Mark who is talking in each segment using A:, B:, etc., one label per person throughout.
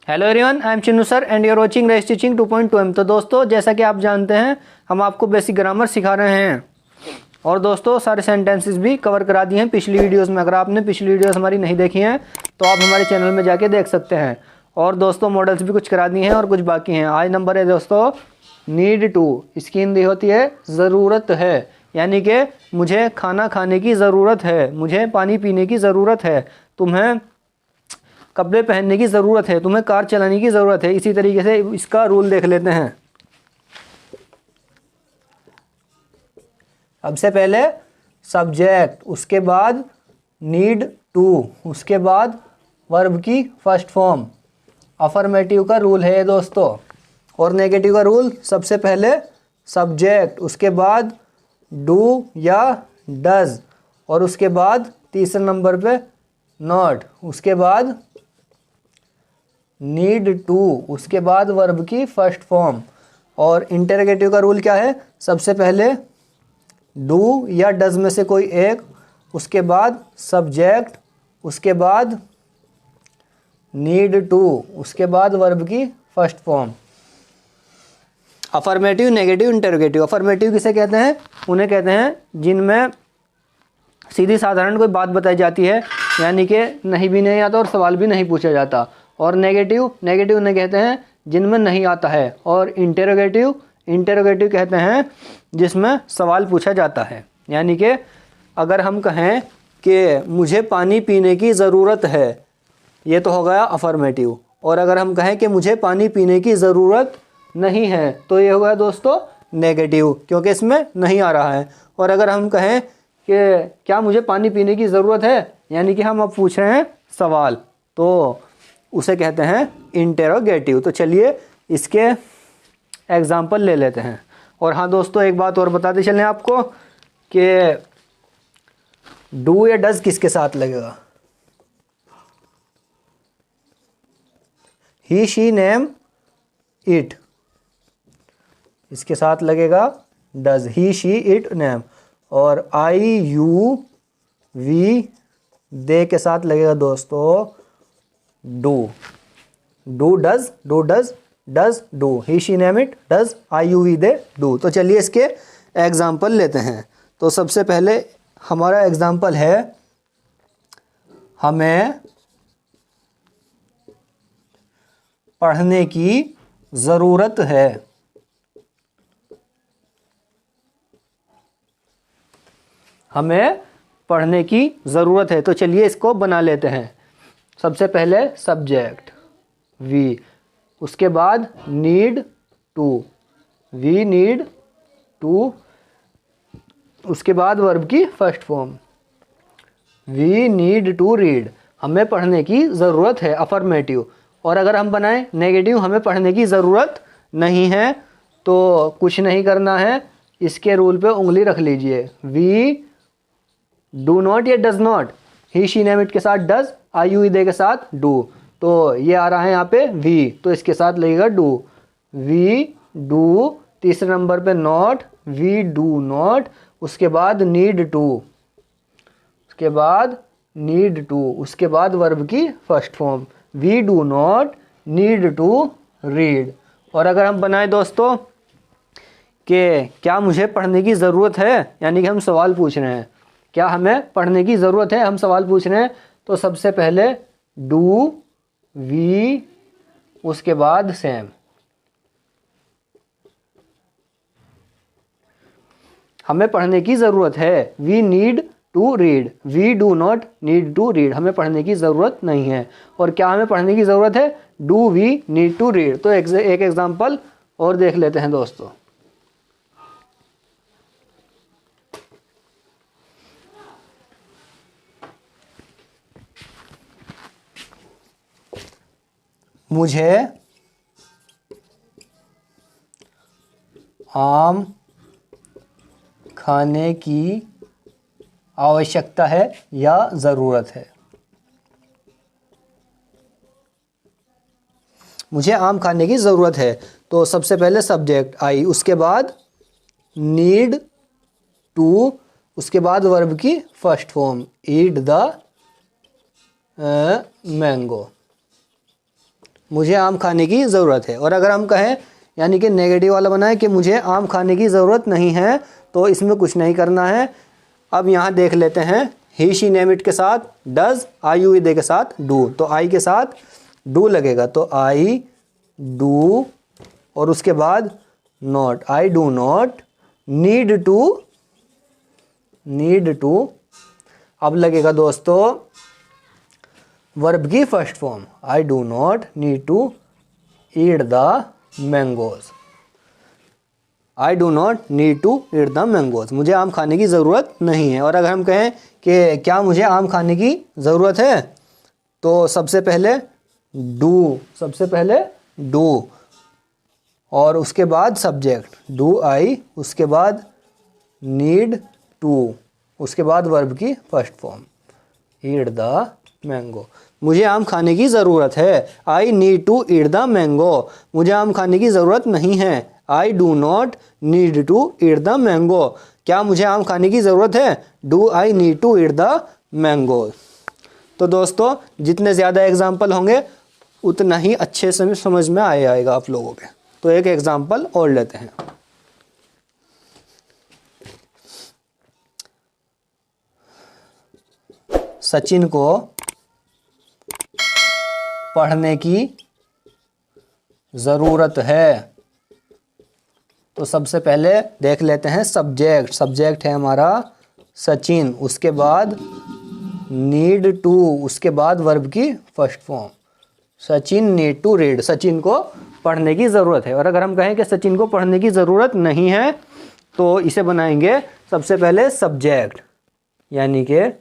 A: Hello everyone, I am Chinnu sir and you are watching race teaching 2.2M। तो दोस्तों, जैसा कि आप जानते हैं, हम आपको बेसिक ग्रामर सिखा रहे हैं और दोस्तों सारे सेंटेंसेस भी कवर करा दिए हैं पिछली वीडियोस में। अगर आपने पिछली वीडियोस हमारी नहीं देखी हैं तो आप हमारे चैनल में जाके देख सकते हैं। और दोस्तों मॉडल्स भी कुछ करा दिए हैं और कुछ बाकी हैं। आज नंबर है दोस्तों नीड टू। इसकी हिंदी होती है ज़रूरत है, यानी कि मुझे खाना खाने की ज़रूरत है, मुझे पानी पीने की ज़रूरत है, तुम्हें कपड़े पहनने की ज़रूरत है, तुम्हें कार चलाने की ज़रूरत है। इसी तरीके से इसका रूल देख लेते हैं। सबसे पहले सब्जेक्ट, उसके बाद नीड टू, उसके बाद वर्ब की फर्स्ट फॉर्म। अफर्मेटिव का रूल है दोस्तों। और नेगेटिव का रूल, सबसे पहले सब्जेक्ट, उसके बाद डू या डज, और उसके बाद तीसरे नंबर पे नॉट, उसके बाद नीड टू, उसके बाद वर्ब की फर्स्ट फॉर्म। और इंटरोगेटिव का रूल क्या है? सबसे पहले डू या डज में से कोई एक, उसके बाद सब्जेक्ट, उसके बाद नीड टू, उसके बाद वर्ब की first form. Affirmative, negative, interrogative. Affirmative किसे कहते हैं? उन्हें कहते हैं जिनमें सीधी साधारण कोई बात बताई जाती है, यानी कि नहीं भी नहीं आता और सवाल भी नहीं पूछा जाता। और नेगेटिव उन्हें कहते हैं जिनमें नहीं आता है। और इंटरोगेटिव कहते हैं जिसमें सवाल पूछा जाता है। यानी कि अगर हम कहें कि मुझे पानी पीने की ज़रूरत है, ये तो हो गया अफर्मेटिव। और अगर हम कहें कि मुझे पानी पीने की ज़रूरत नहीं है, तो ये हो गया दोस्तों नेगेटिव, क्योंकि इसमें नहीं आ रहा है। और अगर हम कहें कि क्या मुझे पानी पीने की ज़रूरत है, यानी कि हम अब पूछ रहे हैं सवाल, तो उसे कहते हैं इंटेरोगेटिव। तो चलिए इसके एग्जाम्पल ले लेते हैं। और हाँ दोस्तों, एक बात और बताते चलें आपको कि डू या डज किसके साथ लगेगा? ही, शी, नेम, इट, इसके साथ लगेगा does. He, she, it, name. और आई, यू, वी, दे के साथ लगेगा दोस्तों do. Do does, does do. He, she, name, it, does, I, you, we, they, do. तो चलिए इसके एग्जाम्पल लेते हैं। तो सबसे पहले हमारा एग्जाम्पल है, हमें पढ़ने की ज़रूरत है। हमें पढ़ने की ज़रूरत है। तो चलिए इसको बना लेते हैं। सबसे पहले सब्जेक्ट वी, उसके बाद need to, we need to, उसके बाद वर्ब की first form, we need to read. हमें पढ़ने की ज़रूरत है, अफर्मेटिव। और अगर हम बनाएं नेगेटिव, हमें पढ़ने की ज़रूरत नहीं है, तो कुछ नहीं करना है, इसके रूल पे उंगली रख लीजिए। वी डू नॉट या does not, he, she, name, it के साथ डज, आई, यू, दे के साथ डू। तो ये आ रहा है यहाँ पे वी, तो इसके साथ लगेगा डू। वी डू, तीसरे नंबर पे नॉट, वी डू नॉट, उसके बाद नीड टू, उसके बाद नीड टू, उसके बाद वर्ब की first form, we do not need to read. और अगर हम बनाए दोस्तों कि क्या मुझे पढ़ने की ज़रूरत है, यानी कि हम सवाल पूछ रहे हैं, क्या हमें पढ़ने की ज़रूरत है, हम सवाल पूछ रहे हैं, तो सबसे पहले डू, वी, उसके बाद सेम। हमें पढ़ने की ज़रूरत है, we need to read, we do not need to read. हमें पढ़ने की ज़रूरत नहीं है। और क्या हमें पढ़ने की ज़रूरत है? Do we need to read. तो एक एग्जाम्पल और देख लेते हैं दोस्तों। मुझे आम खाने की आवश्यकता है या ज़रूरत है। मुझे आम खाने की ज़रूरत है, तो सबसे पहले सब्जेक्ट आई, उसके बाद नीड टू, उसके बाद वर्ब की first form, eat the mango. मुझे आम खाने की ज़रूरत है। और अगर हम कहें यानी कि नेगेटिव वाला बनाए कि मुझे आम खाने की ज़रूरत नहीं है, तो इसमें कुछ नहीं करना है। अब यहाँ देख लेते हैं, ही शी नेम इट के साथ डज, आई यू दे के साथ डू, तो आई के साथ डू लगेगा, तो आई डू और उसके बाद not, I do not need to. अब लगेगा दोस्तों वर्ब की first form, I do not need to eat the mangoes. I do not need to eat the mangoes, मुझे आम खाने की ज़रूरत नहीं है। और अगर हम कहें कि क्या मुझे आम खाने की ज़रूरत है, तो सबसे पहले डू और उसके बाद सब्जेक्ट डू आई, उसके बाद नीड टू, उसके बाद वर्ब की first form eat the mango. मुझे आम खाने की ज़रूरत है, I need to eat the mango. मुझे आम खाने की ज़रूरत नहीं है, I do not need to eat the mango. क्या मुझे आम खाने की ज़रूरत है, do I need to eat the mango. तो दोस्तों जितने ज़्यादा एग्जाम्पल होंगे उतना ही अच्छे से समझ में आएगा आप लोगों के। तो एक एग्जाम्पल और लेते हैं। सचिन को पढ़ने की ज़रूरत है। तो सबसे पहले देख लेते हैं सब्जेक्ट है हमारा सचिन, उसके बाद नीड टू, उसके बाद वर्ब की first form Sachin need to read, Sachin को पढ़ने की ज़रूरत है। और अगर हम कहें कि सचिन को पढ़ने की ज़रूरत नहीं है, तो इसे बनाएंगे सबसे पहले सब्जेक्ट यानी कि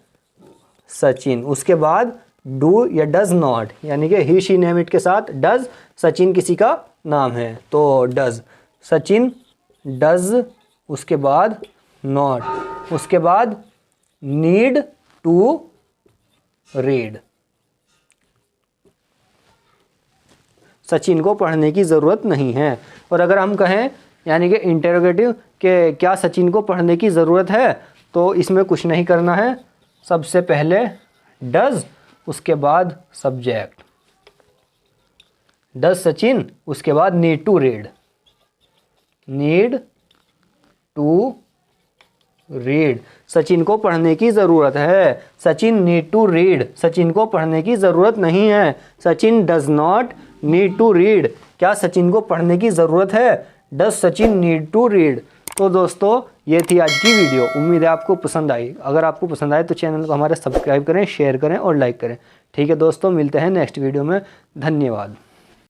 A: सचिन, उसके बाद डू या डज नॉट यानी कि ही शी नेम इट के साथ डज, सचिन किसी का नाम है तो डज, सचिन डज, उसके बाद नॉट, उसके बाद नीड टू रीड, सचिन को पढ़ने की ज़रूरत नहीं है। और अगर हम कहें यानी कि इंटेरोगेटिव कि क्या सचिन को पढ़ने की ज़रूरत है, तो इसमें कुछ नहीं करना है, सबसे पहले डज, उसके बाद सब्जेक्ट डज सचिन, उसके बाद नीड टू रीड, सचिन को पढ़ने की ज़रूरत है, Sachin need to read, Sachin को पढ़ने की ज़रूरत नहीं है, Sachin does not need to read, क्या सचिन को पढ़ने की ज़रूरत है, does Sachin need to read. तो दोस्तों ये थी आज की वीडियो, उम्मीद है आपको पसंद आई। अगर आपको पसंद आए तो चैनल को हमारे सब्सक्राइब करें, शेयर करें और लाइक करें। ठीक है दोस्तों, मिलते हैं नेक्स्ट वीडियो में। धन्यवाद।